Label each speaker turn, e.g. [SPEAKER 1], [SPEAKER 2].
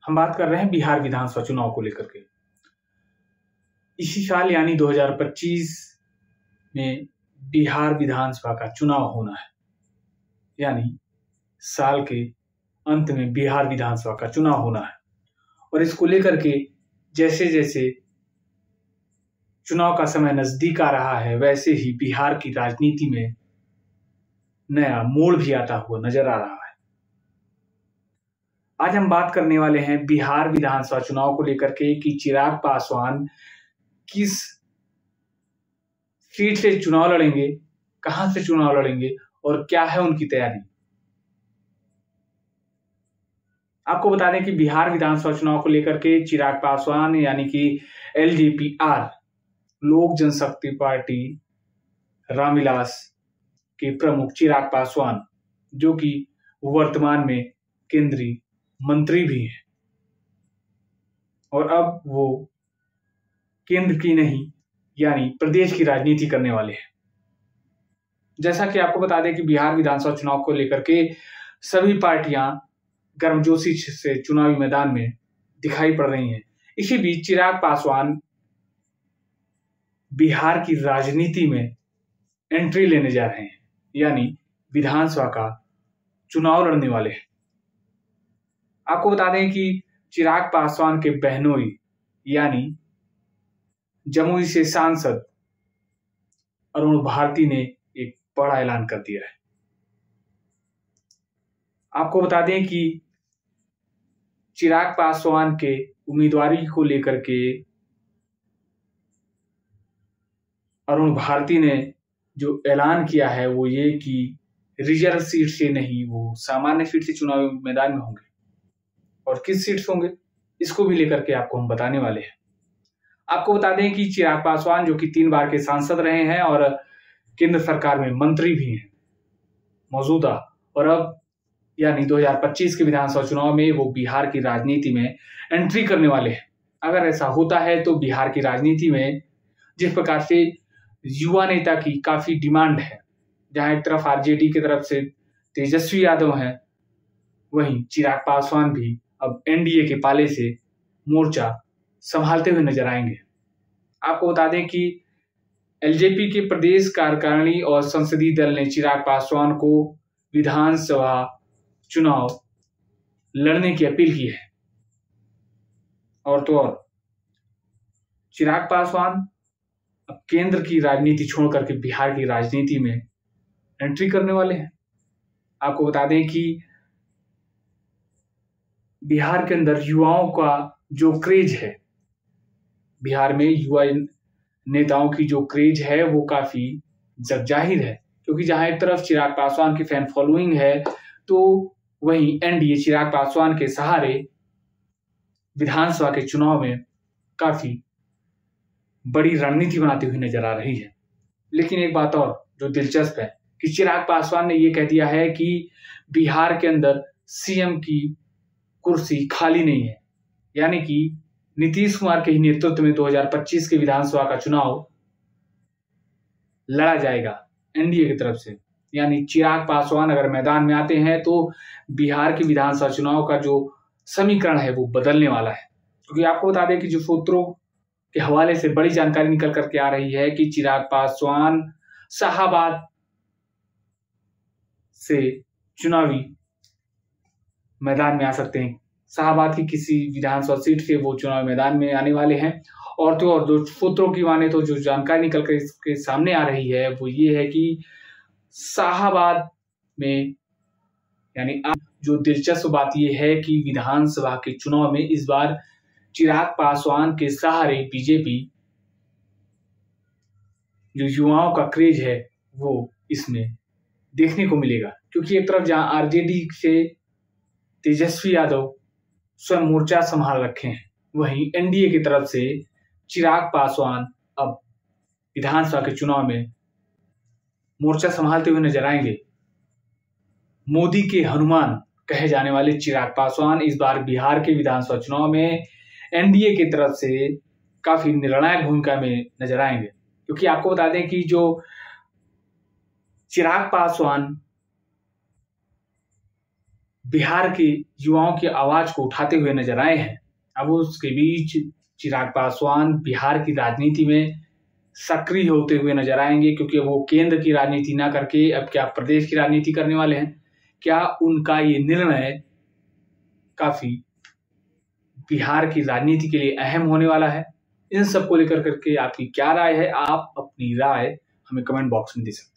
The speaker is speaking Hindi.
[SPEAKER 1] हम बात कर रहे हैं बिहार विधानसभा चुनाव को लेकर के। इसी साल यानी 2025 में बिहार विधानसभा का चुनाव होना है, यानी साल के अंत में बिहार विधानसभा का चुनाव होना है। और इसको लेकर के जैसे जैसे चुनाव का समय नजदीक आ रहा है, वैसे ही बिहार की राजनीति में नया मोड़ भी आता हुआ नजर आ रहा है। आज हम बात करने वाले हैं बिहार विधानसभा चुनाव को लेकर के कि चिराग पासवान किस सीट से चुनाव लड़ेंगे, कहां से चुनाव लड़ेंगे और क्या है उनकी तैयारी। आपको बता दें कि बिहार विधानसभा चुनाव को लेकर के चिराग पासवान यानी कि एलजेपीआर लोक जनशक्ति पार्टी रामविलास के प्रमुख चिराग पासवान, जो कि वर्तमान में केंद्रीय मंत्री भी हैं और अब वो केंद्र की नहीं यानी प्रदेश की राजनीति करने वाले हैं। जैसा कि आपको बता दें कि बिहार विधानसभा चुनाव को लेकर के सभी पार्टियां गर्मजोशी से चुनावी मैदान में दिखाई पड़ रही हैं। इसी बीच चिराग पासवान बिहार की राजनीति में एंट्री लेने जा रहे हैं, यानी विधानसभा का चुनाव लड़ने वाले हैं। आपको बता दें कि चिराग पासवान के बहनोई यानी जमुई से सांसद अरुण भारती ने एक बड़ा ऐलान कर दिया है। आपको बता दें कि चिराग पासवान के उम्मीदवारी को लेकर के अरुण भारती ने जो ऐलान किया है वो ये कि रिजर्व सीट से नहीं, वो सामान्य सीट से चुनावी मैदान में होंगे। और किस सीट से होंगे इसको भी लेकर के आपको हम बताने वाले हैं। आपको बता दें कि चिराग पासवान जो कि 3 बार के सांसद रहे हैं और केंद्र सरकार में मंत्री भी हैं मौजूदा, और अब यानी 2025 के विधानसभा चुनाव में वो बिहार की राजनीति में एंट्री करने वाले हैं। अगर ऐसा होता है तो बिहार की राजनीति में जिस प्रकार से युवा नेता की काफी डिमांड है, जहां एक तरफ आरजेडी की तरफ से तेजस्वी यादव हैं, वहीं चिराग पासवान भी अब एनडीए के पाले से मोर्चा संभालते हुए नजर आएंगे। आपको बता दें कि एलजेपी के प्रदेश कार्यकारिणी और संसदीय दल ने चिराग पासवान को विधानसभा चुनाव लड़ने की अपील की है। और तो और चिराग पासवान अब केंद्र की राजनीति छोड़ करके बिहार की राजनीति में एंट्री करने वाले हैं। आपको बता दें कि बिहार के अंदर युवाओं का जो क्रेज है, बिहार में युवा नेताओं की जो क्रेज है वो काफी जगजाहिर है, क्योंकि जहां एक तरफ चिराग पासवान की फैन फॉलोइंग है तो वहीं एनडीए चिराग पासवान के सहारे विधानसभा के चुनाव में काफी बड़ी रणनीति बनाती हुई नजर आ रही है। लेकिन एक बात और जो दिलचस्प है कि चिराग पासवान ने यह कह दिया है कि बिहार के अंदर सीएम की कुर्सी खाली नहीं है, यानी कि नीतीश कुमार के ही नेतृत्व में 2025 के विधानसभा का चुनाव लड़ा जाएगा एनडीए की तरफ से। यानी चिराग पासवान अगर मैदान में आते हैं तो बिहार के विधानसभा चुनाव का जो समीकरण है वो बदलने वाला है। क्योंकि आपको बता दें कि जो सूत्रों के हवाले से बड़ी जानकारी निकल करके आ रही है कि चिराग पासवान शाहाबाद से चुनावी मैदान में आ सकते हैं। शाहाबाद की किसी विधानसभा सीट से वो चुनावी मैदान में आने वाले हैं। और तो और जो सूत्रों की माने तो जो जानकारी निकल कर इसके सामने आ रही है वो ये है कि शाहाबाद में यानी जो दिलचस्प बात ये है कि विधानसभा के चुनाव में इस बार चिराग पासवान के सहारे बीजेपी जो युवाओं का क्रेज है वो इसमें देखने को मिलेगा। क्योंकि एक तरफ जहां आरजेडी से तेजस्वी यादव स्वयं मोर्चा संभाल रखे हैं, वहीं एनडीए की तरफ से चिराग पासवान अब विधानसभा के चुनाव में मोर्चा संभालते हुए नजर आएंगे। मोदी के हनुमान कहे जाने वाले चिराग पासवान इस बार बिहार के विधानसभा चुनाव में एनडीए की तरफ से काफी निर्णायक भूमिका में नजर आएंगे। क्योंकि आपको बता दें कि जो चिराग पासवान बिहार के युवाओं की आवाज को उठाते हुए नजर आए हैं। अब उसके बीच चिराग पासवान बिहार की राजनीति में सक्रिय होते हुए नजर आएंगे, क्योंकि वो केंद्र की राजनीति ना करके अब क्या प्रदेश की राजनीति करने वाले हैं। क्या उनका ये निर्णय काफी बिहार की राजनीति के लिए अहम होने वाला है? इन सब को लेकर करके आपकी क्या राय है? आप अपनी राय हमें कमेंट बॉक्स में दे सकते हैं।